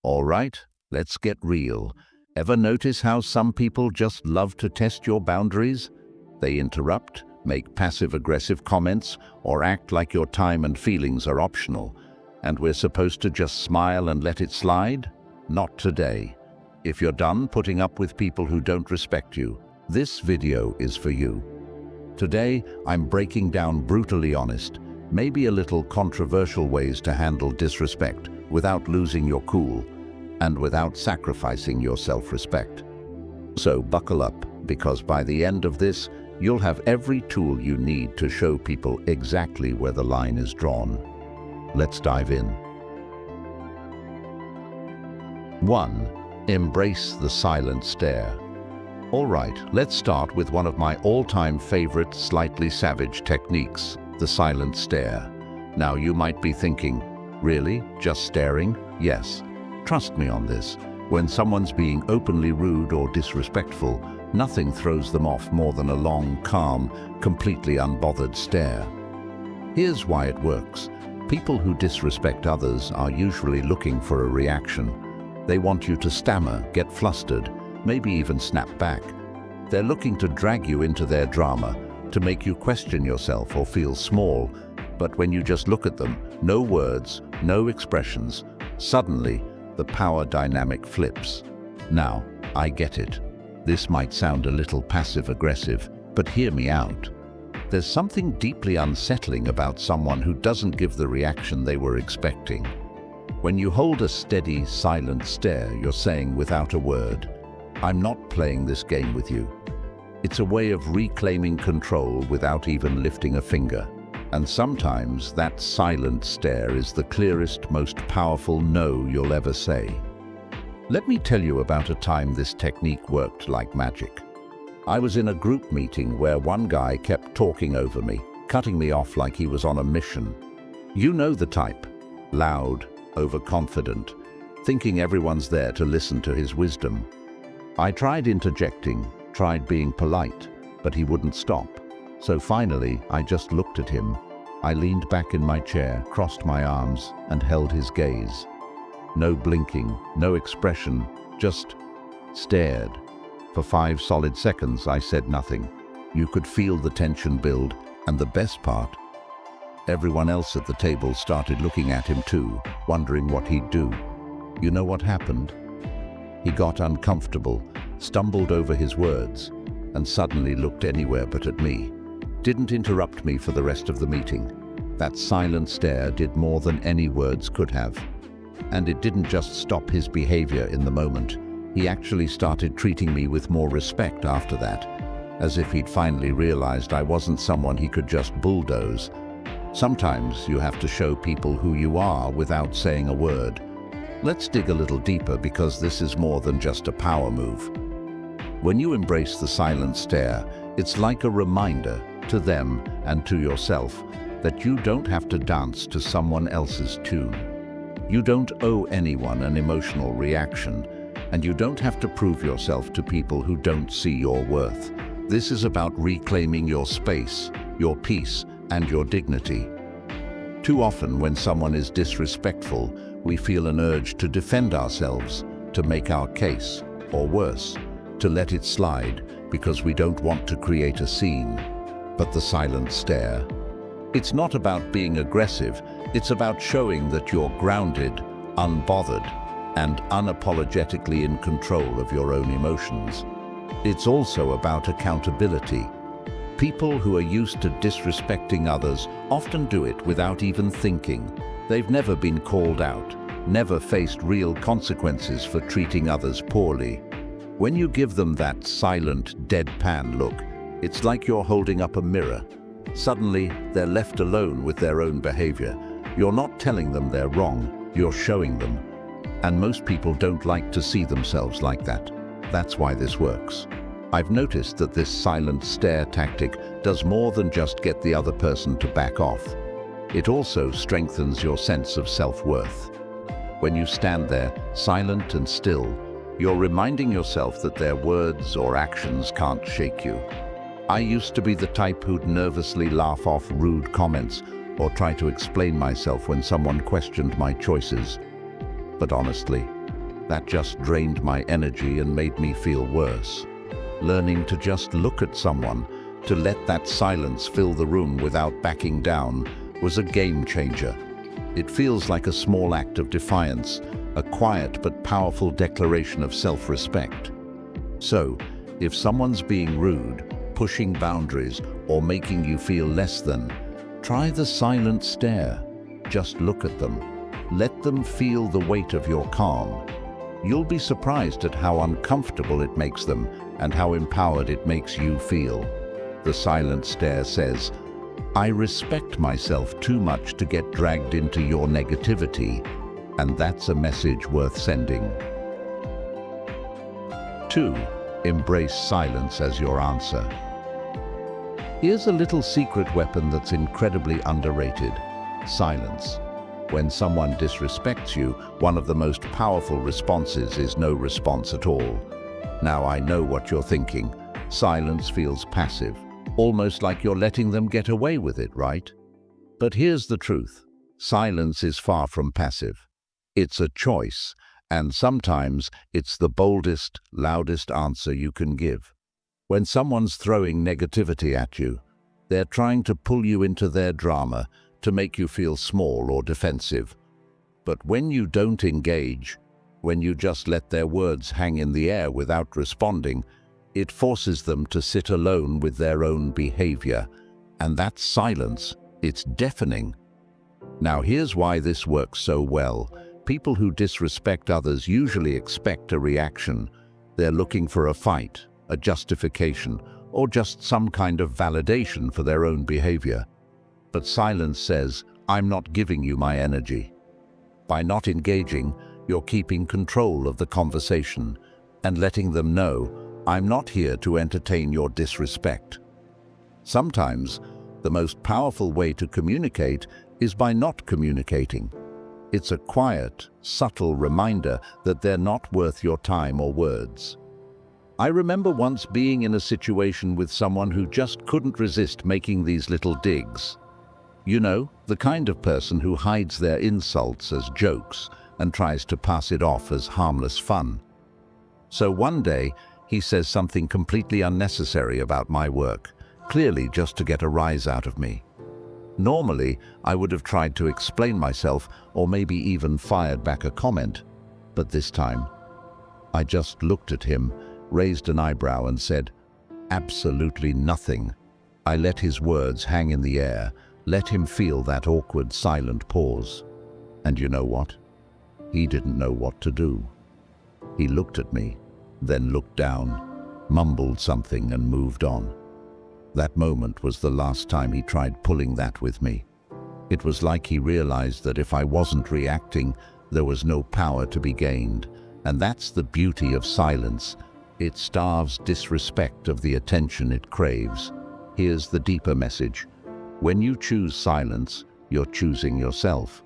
All right, let's get real. Ever notice how some people just love to test your boundaries? They interrupt, make passive-aggressive comments, or act like your time and feelings are optional. And we're supposed to just smile and let it slide? Not today. If you're done putting up with people who don't respect you, this video is for you. Today, I'm breaking down brutally honest, maybe a little controversial ways to handle disrespect without losing your cool and without sacrificing your self-respect. So buckle up, because by the end of this, you'll have every tool you need to show people exactly where the line is drawn. Let's dive in. 1. Embrace the silent stare. All right, let's start with one of my all-time favorite, slightly savage techniques, the silent stare. Now you might be thinking, really? Just staring? Yes. Trust me on this. When someone's being openly rude or disrespectful, nothing throws them off more than a long, calm, completely unbothered stare. Here's why it works. People who disrespect others are usually looking for a reaction. They want you to stammer, get flustered, maybe even snap back. They're looking to drag you into their drama, to make you question yourself or feel small. But when you just look at them, no words, no expressions, suddenly the power dynamic flips. Now, I get it. This might sound a little passive-aggressive, but hear me out. There's something deeply unsettling about someone who doesn't give the reaction they were expecting. When you hold a steady, silent stare, you're saying without a word, "I'm not playing this game with you." It's a way of reclaiming control without even lifting a finger. And sometimes that silent stare is the clearest, most powerful no you'll ever say. Let me tell you about a time this technique worked like magic. I was in a group meeting where one guy kept talking over me, cutting me off like he was on a mission. You know the type. Loud, overconfident, thinking everyone's there to listen to his wisdom. I tried interjecting, tried being polite, but he wouldn't stop. So finally, I just looked at him. I leaned back in my chair, crossed my arms, and held his gaze. No blinking, no expression, just stared. For 5 solid seconds, I said nothing. You could feel the tension build, and the best part, everyone else at the table started looking at him too, wondering what he'd do. You know what happened? He got uncomfortable, stumbled over his words, and suddenly looked anywhere but at me. Didn't interrupt me for the rest of the meeting. That silent stare did more than any words could have. And it didn't just stop his behavior in the moment. He actually started treating me with more respect after that, as if he'd finally realized I wasn't someone he could just bulldoze. Sometimes you have to show people who you are without saying a word. Let's dig a little deeper, because this is more than just a power move. When you embrace the silent stare, it's like a reminder to them and to yourself that you don't have to dance to someone else's tune. You don't owe anyone an emotional reaction, and you don't have to prove yourself to people who don't see your worth. This is about reclaiming your space, your peace, and your dignity. Too often, when someone is disrespectful, we feel an urge to defend ourselves, to make our case, or worse, to let it slide because we don't want to create a scene. But the silent stare, it's not about being aggressive, it's about showing that you're grounded, unbothered, and unapologetically in control of your own emotions. It's also about accountability. People who are used to disrespecting others often do it without even thinking. They've never been called out, never faced real consequences for treating others poorly. When you give them that silent, deadpan look, it's like you're holding up a mirror. Suddenly, they're left alone with their own behavior. You're not telling them they're wrong, you're showing them. And most people don't like to see themselves like that. That's why this works. I've noticed that this silent stare tactic does more than just get the other person to back off. It also strengthens your sense of self-worth. When you stand there, silent and still, you're reminding yourself that their words or actions can't shake you. I used to be the type who'd nervously laugh off rude comments or try to explain myself when someone questioned my choices. But honestly, That just drained my energy and made me feel worse. Learning to just look at someone, to let that silence fill the room without backing down, was a game changer. It feels like a small act of defiance, a quiet but powerful declaration of self-respect. So, if someone's being rude, pushing boundaries, or making you feel less than, try the silent stare. Just look at them. Let them feel the weight of your calm. You'll be surprised at how uncomfortable it makes them and how empowered it makes you feel. The silent stare says, "I respect myself too much to get dragged into your negativity," and that's a message worth sending. 2. Embrace silence as your answer. Here's a little secret weapon that's incredibly underrated: silence. When someone disrespects you, one of the most powerful responses is no response at all. Now I know what you're thinking. Silence feels passive, almost like you're letting them get away with it, right? But here's the truth. Silence is far from passive. It's a choice, and sometimes it's the boldest, loudest answer you can give. When someone's throwing negativity at you, they're trying to pull you into their drama, to make you feel small or defensive. But when you don't engage, when you just let their words hang in the air without responding, it forces them to sit alone with their own behavior. And that silence, it's deafening. Now here's why this works so well. People who disrespect others usually expect a reaction. They're looking for a fight, a justification, or just some kind of validation for their own behavior. But silence says, "I'm not giving you my energy." By not engaging, you're keeping control of the conversation and letting them know, "I'm not here to entertain your disrespect." Sometimes, the most powerful way to communicate is by not communicating. It's a quiet, subtle reminder that they're not worth your time or words. I remember once being in a situation with someone who just couldn't resist making these little digs. You know, the kind of person who hides their insults as jokes and tries to pass it off as harmless fun. So one day, he says something completely unnecessary about my work, clearly just to get a rise out of me. Normally, I would have tried to explain myself or maybe even fired back a comment, but this time, I just looked at him, raised an eyebrow and said, "Absolutely nothing." I let his words hang in the air, let him feel that awkward, silent pause. And you know what? He didn't know what to do. He looked at me, then looked down, mumbled something and moved on. That moment was the last time he tried pulling that with me. It was like he realized that if I wasn't reacting, there was no power to be gained. And that's the beauty of silence. It starves disrespect of the attention it craves. Here's the deeper message. When you choose silence, you're choosing yourself.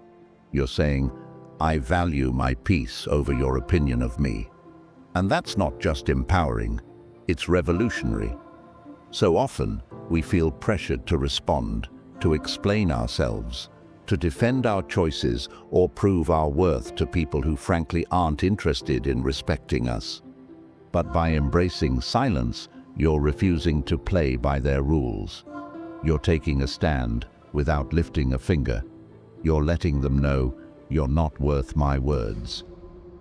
You're saying, "I value my peace over your opinion of me." And that's not just empowering, it's revolutionary. So often, we feel pressured to respond, to explain ourselves, to defend our choices or prove our worth to people who frankly aren't interested in respecting us. But by embracing silence, you're refusing to play by their rules. You're taking a stand without lifting a finger. You're letting them know you're not worth my words.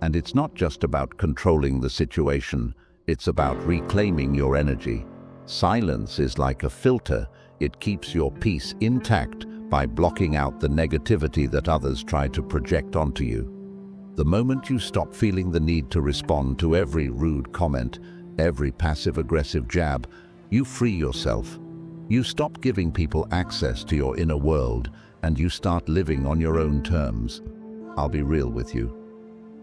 And it's not just about controlling the situation, it's about reclaiming your energy. Silence is like a filter. It keeps your peace intact by blocking out the negativity that others try to project onto you. The moment you stop feeling the need to respond to every rude comment, every passive-aggressive jab, you free yourself. You stop giving people access to your inner world, and you start living on your own terms. I'll be real with you.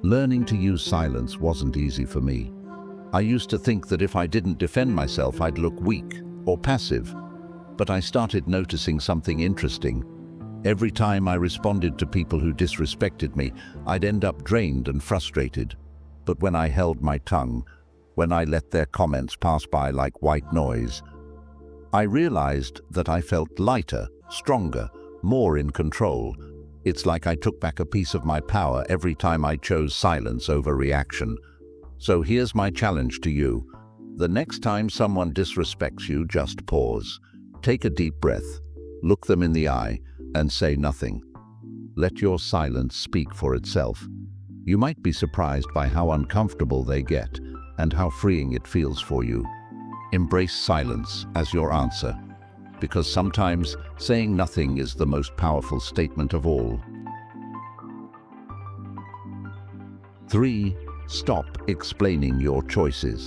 Learning to use silence wasn't easy for me. I used to think that if I didn't defend myself, I'd look weak or passive. But I started noticing something interesting. Every time I responded to people who disrespected me, I'd end up drained and frustrated. But when I held my tongue, when I let their comments pass by like white noise, I realized that I felt lighter, stronger, more in control. It's like I took back a piece of my power every time I chose silence over reaction. So here's my challenge to you. The next time someone disrespects you, just pause. Take a deep breath, look them in the eye, and say nothing. Let your silence speak for itself. You might be surprised by how uncomfortable they get and how freeing it feels for you. Embrace silence as your answer, because sometimes saying nothing is the most powerful statement of all. 3. Stop explaining your choices.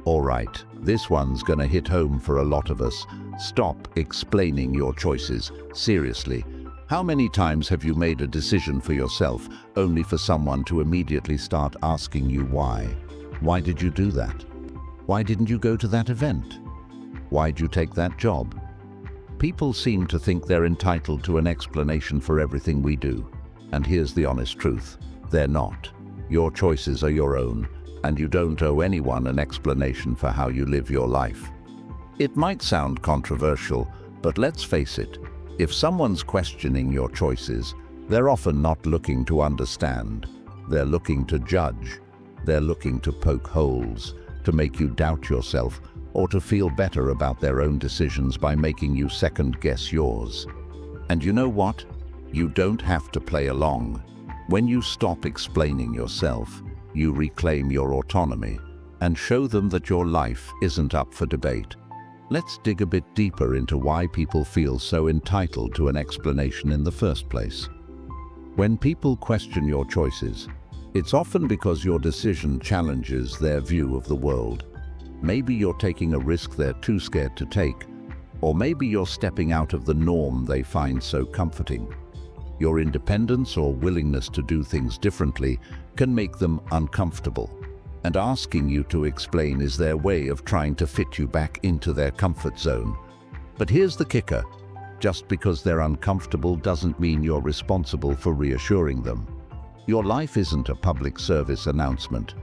All right, this one's gonna hit home for a lot of us. Stop explaining your choices. Seriously, how many times have you made a decision for yourself only for someone to immediately start asking you why? Why did you do that? Why didn't you go to that event? Why'd you take that job? People seem to think they're entitled to an explanation for everything we do. And here's the honest truth. They're not. Your choices are your own, and you don't owe anyone an explanation for how you live your life. It might sound controversial, but let's face it. If someone's questioning your choices, they're often not looking to understand. They're looking to judge. They're looking to poke holes, to make you doubt yourself, or to feel better about their own decisions by making you second-guess yours. And you know what? You don't have to play along. When you stop explaining yourself, you reclaim your autonomy and show them that your life isn't up for debate. Let's dig a bit deeper into why people feel so entitled to an explanation in the first place. When people question your choices, it's often because your decision challenges their view of the world. Maybe you're taking a risk they're too scared to take, or maybe you're stepping out of the norm they find so comforting. Your independence or willingness to do things differently can make them uncomfortable, and asking you to explain is their way of trying to fit you back into their comfort zone. But here's the kicker. Just because they're uncomfortable doesn't mean you're responsible for reassuring them. Your life isn't a public service announcement.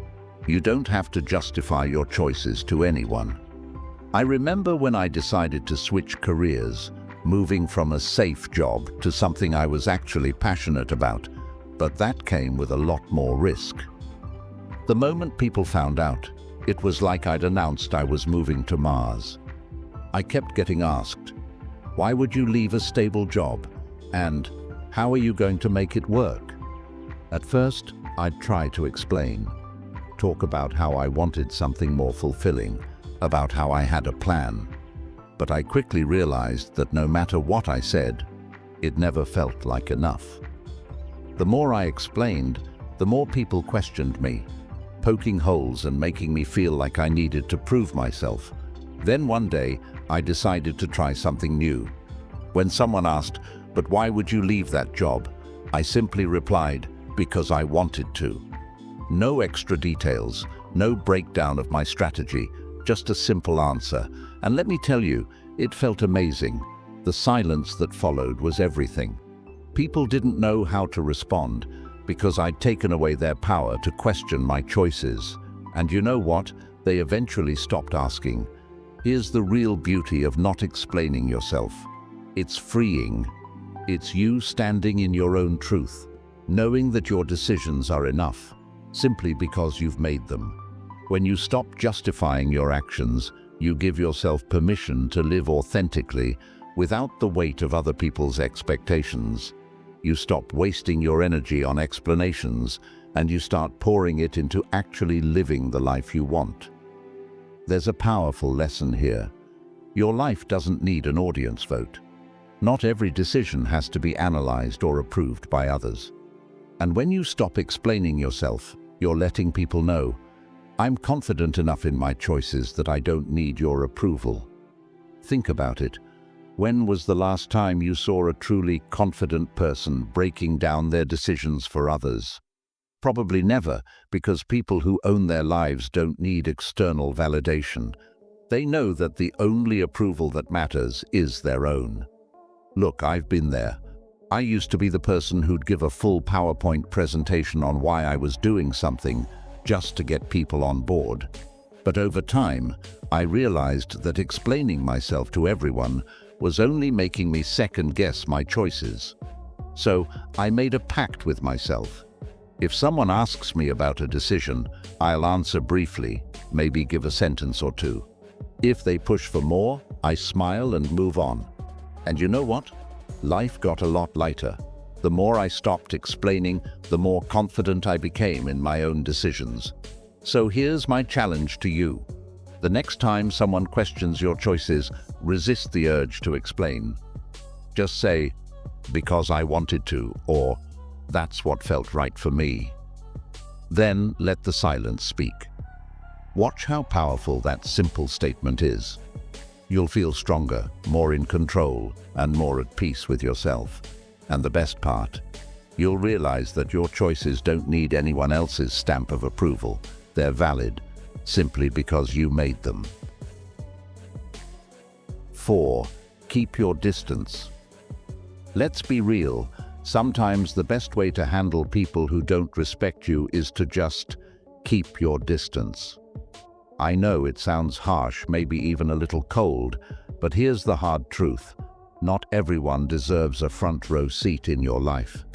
You don't have to justify your choices to anyone. I remember when I decided to switch careers, moving from a safe job to something I was actually passionate about, but that came with a lot more risk. The moment people found out, it was like I'd announced I was moving to Mars. I kept getting asked, why would you leave a stable job? And how are you going to make it work? At first, I'd try to explain, talk about how I wanted something more fulfilling, about how I had a plan. But I quickly realized that no matter what I said, it never felt like enough. The more I explained, the more people questioned me, poking holes and making me feel like I needed to prove myself. Then one day, I decided to try something new. When someone asked, "But why would you leave that job?" I simply replied, "Because I wanted to." No extra details, no breakdown of my strategy, just a simple answer. And let me tell you, it felt amazing. The silence that followed was everything. People didn't know how to respond because I'd taken away their power to question my choices. And you know what? They eventually stopped asking. Here's the real beauty of not explaining yourself. It's freeing. It's you standing in your own truth, knowing that your decisions are enough, simply because you've made them. When you stop justifying your actions, you give yourself permission to live authentically without the weight of other people's expectations. You stop wasting your energy on explanations and you start pouring it into actually living the life you want. There's a powerful lesson here. Your life doesn't need an audience vote. Not every decision has to be analyzed or approved by others. And when you stop explaining yourself, you're letting people know, I'm confident enough in my choices that I don't need your approval. Think about it. When was the last time you saw a truly confident person breaking down their decisions for others? Probably never, because people who own their lives don't need external validation. They know that the only approval that matters is their own. Look, I've been there. I used to be the person who'd give a full PowerPoint presentation on why I was doing something just to get people on board. But over time, I realized that explaining myself to everyone was only making me second-guess my choices. So I made a pact with myself. If someone asks me about a decision, I'll answer briefly, maybe give a sentence or two. If they push for more, I smile and move on. And you know what? Life got a lot lighter. The more I stopped explaining, the more confident I became in my own decisions. So here's my challenge to you. The next time someone questions your choices, resist the urge to explain. Just say, "Because I wanted to," or "That's what felt right for me." Then let the silence speak. Watch how powerful that simple statement is. You'll feel stronger, more in control, and more at peace with yourself. And the best part, you'll realize that your choices don't need anyone else's stamp of approval. They're valid, simply because you made them. 4. Keep your distance. Let's be real. Sometimes the best way to handle people who don't respect you is to just keep your distance. I know it sounds harsh, maybe even a little cold, but here's the hard truth. Not everyone deserves a front row seat in your life.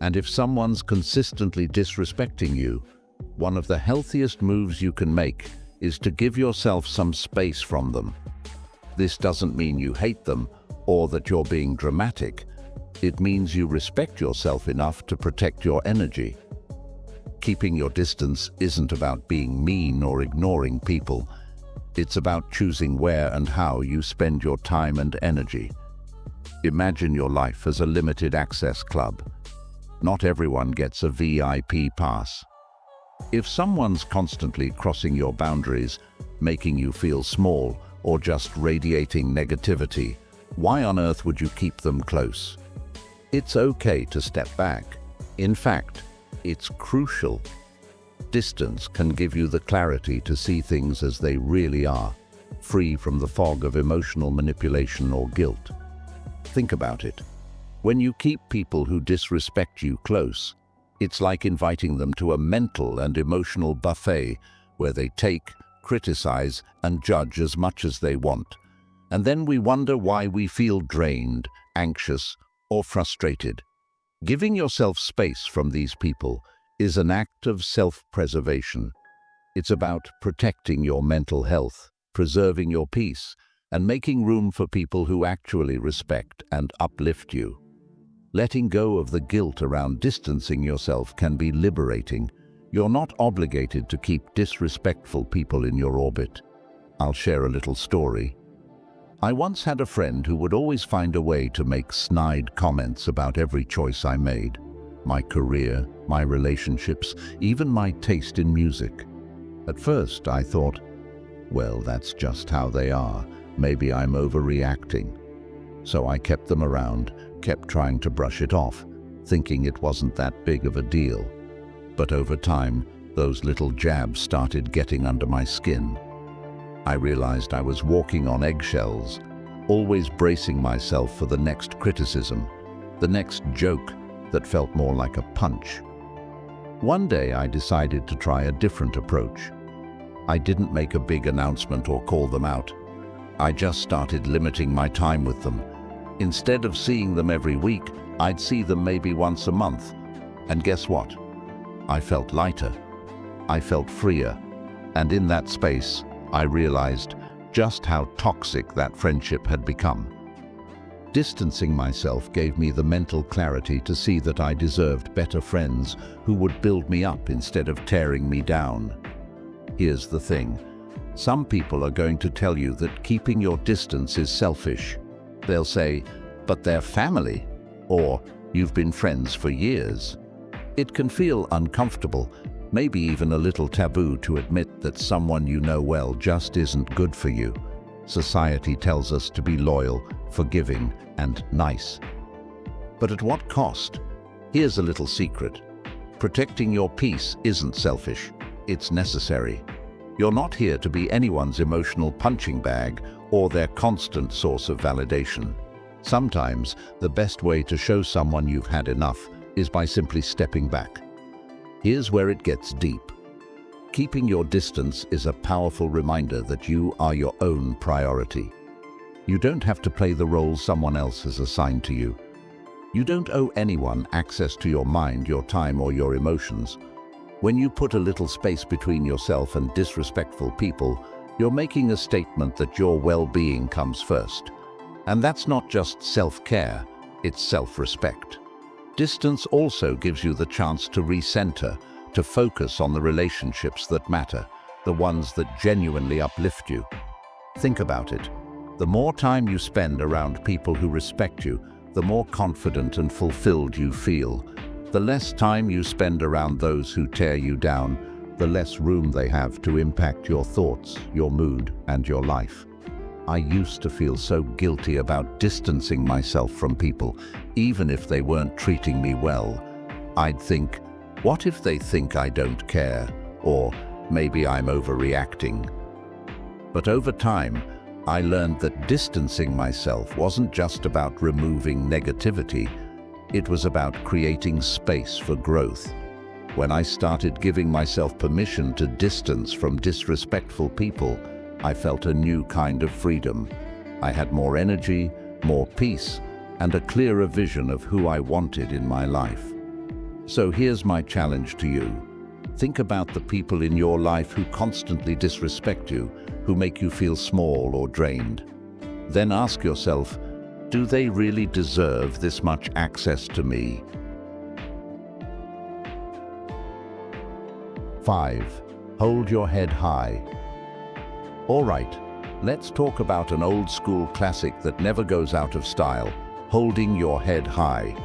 And if someone's consistently disrespecting you, one of the healthiest moves you can make is to give yourself some space from them. This doesn't mean you hate them or that you're being dramatic. It means you respect yourself enough to protect your energy. Keeping your distance isn't about being mean or ignoring people. It's about choosing where and how you spend your time and energy. Imagine your life as a limited access club. Not everyone gets a VIP pass. If someone's constantly crossing your boundaries, making you feel small, or just radiating negativity, why on earth would you keep them close? It's okay to step back. In fact, it's crucial. Distance can give you the clarity to see things as they really are, free from the fog of emotional manipulation or guilt. Think about it. When you keep people who disrespect you close, it's like inviting them to a mental and emotional buffet where they take, criticize, and judge as much as they want. And then we wonder why we feel drained, anxious, or frustrated. Giving yourself space from these people is an act of self-preservation. It's about protecting your mental health, preserving your peace, and making room for people who actually respect and uplift you. Letting go of the guilt around distancing yourself can be liberating. You're not obligated to keep disrespectful people in your orbit. I'll share a little story. I once had a friend who would always find a way to make snide comments about every choice I made. My career, my relationships, even my taste in music. At first, I thought, well, that's just how they are. Maybe I'm overreacting. So I kept them around, kept trying to brush it off, thinking it wasn't that big of a deal. But over time, those little jabs started getting under my skin. I realized I was walking on eggshells, always bracing myself for the next criticism, the next joke that felt more like a punch. One day I decided to try a different approach. I didn't make a big announcement or call them out. I just started limiting my time with them. Instead of seeing them every week, I'd see them maybe once a month. And guess what? I felt lighter. I felt freer. And in that space, I realized just how toxic that friendship had become. Distancing myself gave me the mental clarity to see that I deserved better friends who would build me up instead of tearing me down. Here's the thing. Some people are going to tell you that keeping your distance is selfish. They'll say, "But they're family," or "You've been friends for years." It can feel uncomfortable, maybe even a little taboo to admit that someone you know well just isn't good for you. Society tells us to be loyal, forgiving, and nice. But at what cost? Here's a little secret. Protecting your peace isn't selfish, it's necessary. You're not here to be anyone's emotional punching bag or their constant source of validation. Sometimes, the best way to show someone you've had enough is by simply stepping back. Here's where it gets deep. Keeping your distance is a powerful reminder that you are your own priority. You don't have to play the role someone else has assigned to you. You don't owe anyone access to your mind, your time, or your emotions. When you put a little space between yourself and disrespectful people, you're making a statement that your well-being comes first. And that's not just self-care, it's self-respect. Distance also gives you the chance to recenter, to focus on the relationships that matter, the ones that genuinely uplift you. Think about it. The more time you spend around people who respect you, the more confident and fulfilled you feel. The less time you spend around those who tear you down, the less room they have to impact your thoughts, your mood, and your life. I used to feel so guilty about distancing myself from people, even if they weren't treating me well. I'd think, what if they think I don't care? Or maybe I'm overreacting. But over time, I learned that distancing myself wasn't just about removing negativity, it was about creating space for growth. When I started giving myself permission to distance from disrespectful people, I felt a new kind of freedom. I had more energy, more peace, and a clearer vision of who I wanted in my life. So here's my challenge to you. Think about the people in your life who constantly disrespect you, who make you feel small or drained. Then ask yourself, do they really deserve this much access to me? 5. Hold your head high. All right, let's talk about an old-school classic that never goes out of style, holding your head high.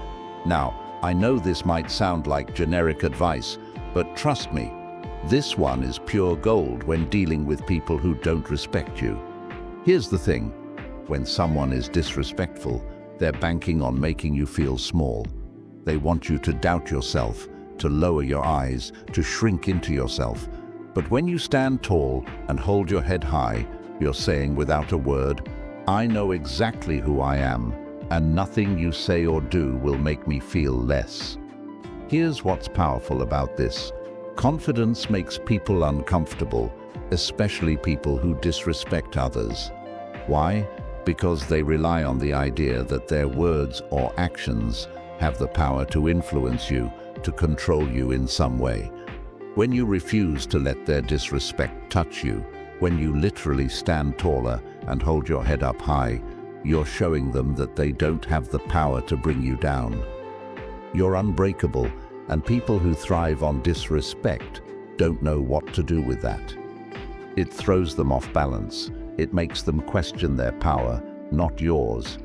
Now, I know this might sound like generic advice, but trust me, this one is pure gold when dealing with people who don't respect you. Here's the thing, when someone is disrespectful, they're banking on making you feel small. They want you to doubt yourself, to lower your eyes, to shrink into yourself. But when you stand tall and hold your head high, you're saying without a word, I know exactly who I am, and nothing you say or do will make me feel less. Here's what's powerful about this. Confidence makes people uncomfortable, especially people who disrespect others. Why? Because they rely on the idea that their words or actions have the power to influence you, to control you in some way. When you refuse to let their disrespect touch you, when you literally stand taller and hold your head up high, you're showing them that they don't have the power to bring you down. You're unbreakable, and people who thrive on disrespect don't know what to do with that. It throws them off balance. It makes them question their power, not yours.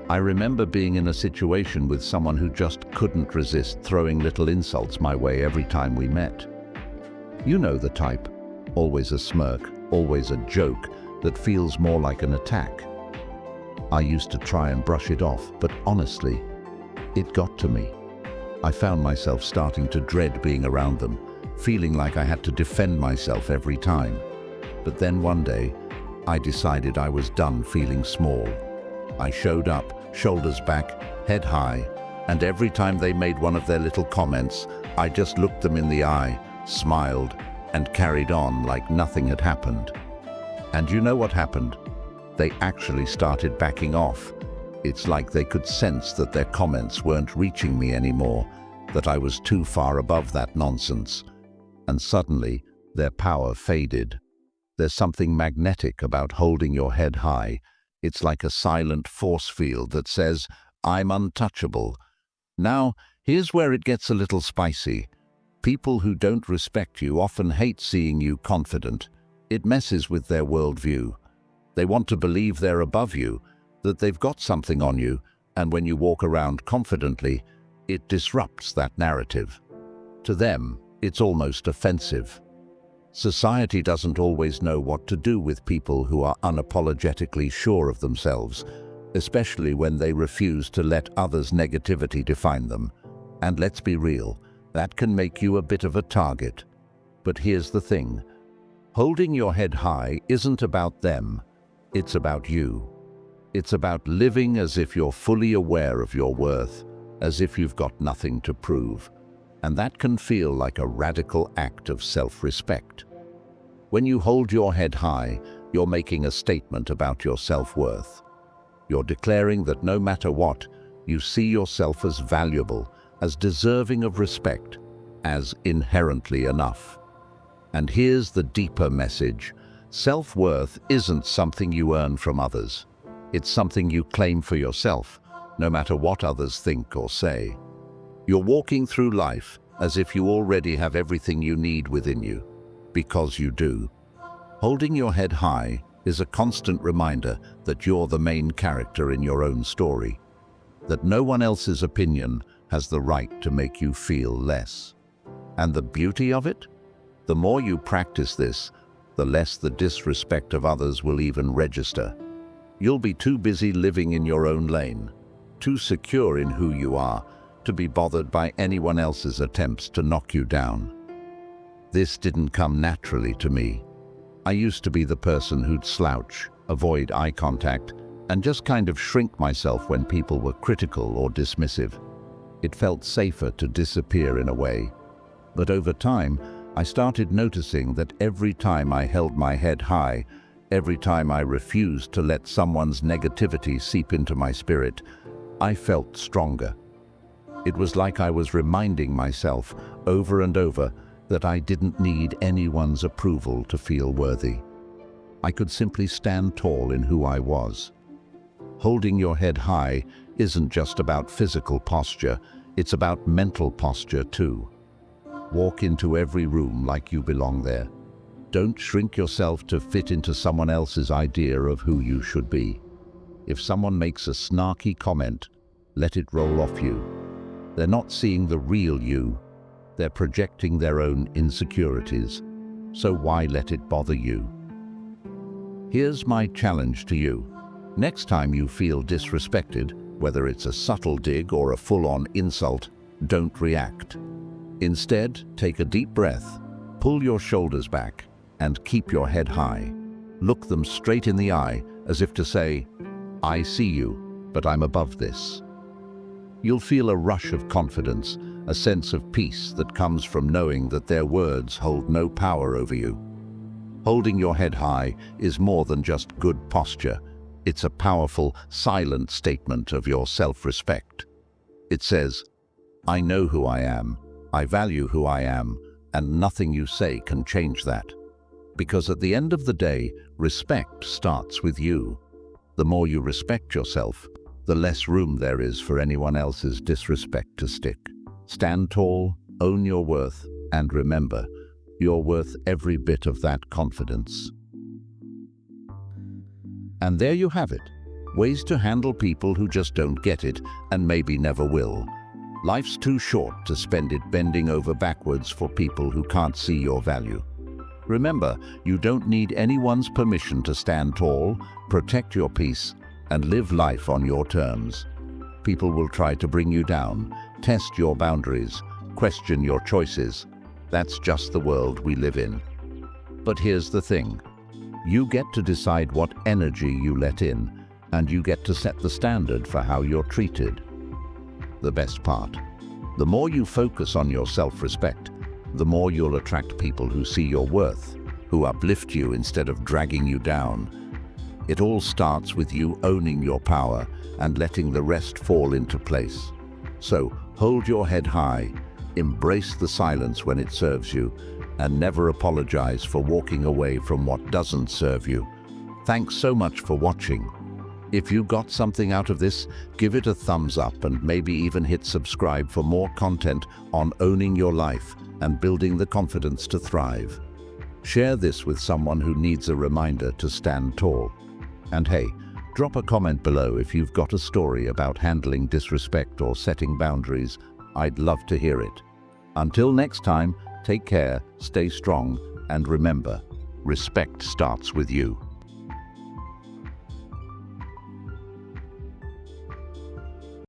I remember being in a situation with someone who just couldn't resist throwing little insults my way every time we met. You know the type, always a smirk, always a joke that feels more like an attack. I used to try and brush it off, but honestly, it got to me. I found myself starting to dread being around them, feeling like I had to defend myself every time. But then one day, I decided I was done feeling small. I showed up, shoulders back, head high, and every time they made one of their little comments, I just looked them in the eye, smiled, and carried on like nothing had happened. And you know what happened? They actually started backing off. It's like they could sense that their comments weren't reaching me anymore, that I was too far above that nonsense. And suddenly, their power faded. There's something magnetic about holding your head high. It's like a silent force field that says, I'm untouchable. Now, here's where it gets a little spicy. People who don't respect you often hate seeing you confident. It messes with their worldview. They want to believe they're above you, that they've got something on you, and when you walk around confidently, it disrupts that narrative. To them, it's almost offensive. Society doesn't always know what to do with people who are unapologetically sure of themselves, especially when they refuse to let others' negativity define them. And let's be real, that can make you a bit of a target. But here's the thing. Holding your head high isn't about them. It's about you. It's about living as if you're fully aware of your worth, as if you've got nothing to prove. And that can feel like a radical act of self-respect. When you hold your head high, you're making a statement about your self-worth. You're declaring that no matter what, You see yourself as valuable, as deserving of respect, as inherently enough. And here's the deeper message. Self-worth isn't something you earn from others. It's something you claim for yourself, no matter what others think or say. You're walking through life as if you already have everything you need within you, because you do. Holding your head high is a constant reminder that you're the main character in your own story, that no one else's opinion has the right to make you feel less. And the beauty of it? The more you practice this, the less the disrespect of others will even register. You'll be too busy living in your own lane, too secure in who you are, to be bothered by anyone else's attempts to knock you down. This didn't come naturally to me. I used to be the person who'd slouch, avoid eye contact, and just kind of shrink myself when people were critical or dismissive. It felt safer to disappear in a way. But over time, I started noticing that every time I held my head high, every time I refused to let someone's negativity seep into my spirit, I felt stronger. It was like I was reminding myself over and over that I didn't need anyone's approval to feel worthy. I could simply stand tall in who I was. Holding your head high isn't just about physical posture, it's about mental posture too. Walk into every room like you belong there. Don't shrink yourself to fit into someone else's idea of who you should be. If someone makes a snarky comment, let it roll off you. They're not seeing the real you. They're projecting their own insecurities. So why let it bother you? Here's my challenge to you. Next time you feel disrespected, whether it's a subtle dig or a full-on insult, don't react. Instead, take a deep breath, pull your shoulders back, and keep your head high. Look them straight in the eye, as if to say, I see you, but I'm above this. You'll feel a rush of confidence, a sense of peace that comes from knowing that their words hold no power over you. Holding your head high is more than just good posture. It's a powerful, silent statement of your self-respect. It says, I know who I am, I value who I am, and nothing you say can change that. Because at the end of the day, respect starts with you. The more you respect yourself, the less room there is for anyone else's disrespect to stick. Stand tall, own your worth, and remember, you're worth every bit of that confidence. And there you have it. Ways to handle people who just don't get it and maybe never will. Life's too short to spend it bending over backwards for people who can't see your value. Remember, you don't need anyone's permission to stand tall, protect your peace, and live life on your terms. People will try to bring you down, test your boundaries, question your choices. That's just the world we live in. But here's the thing. You get to decide what energy you let in, and you get to set the standard for how you're treated. The best part. The more you focus on your self-respect, the more you'll attract people who see your worth, who uplift you instead of dragging you down. It all starts with you owning your power and letting the rest fall into place. So, hold your head high, embrace the silence when it serves you, and never apologize for walking away from what doesn't serve you. Thanks so much for watching. If you got something out of this, give it a thumbs up and maybe even hit subscribe for more content on owning your life and building the confidence to thrive. Share this with someone who needs a reminder to stand tall. And hey, drop a comment below if you've got a story about handling disrespect or setting boundaries. I'd love to hear it. Until next time, take care, stay strong, and remember, respect starts with you.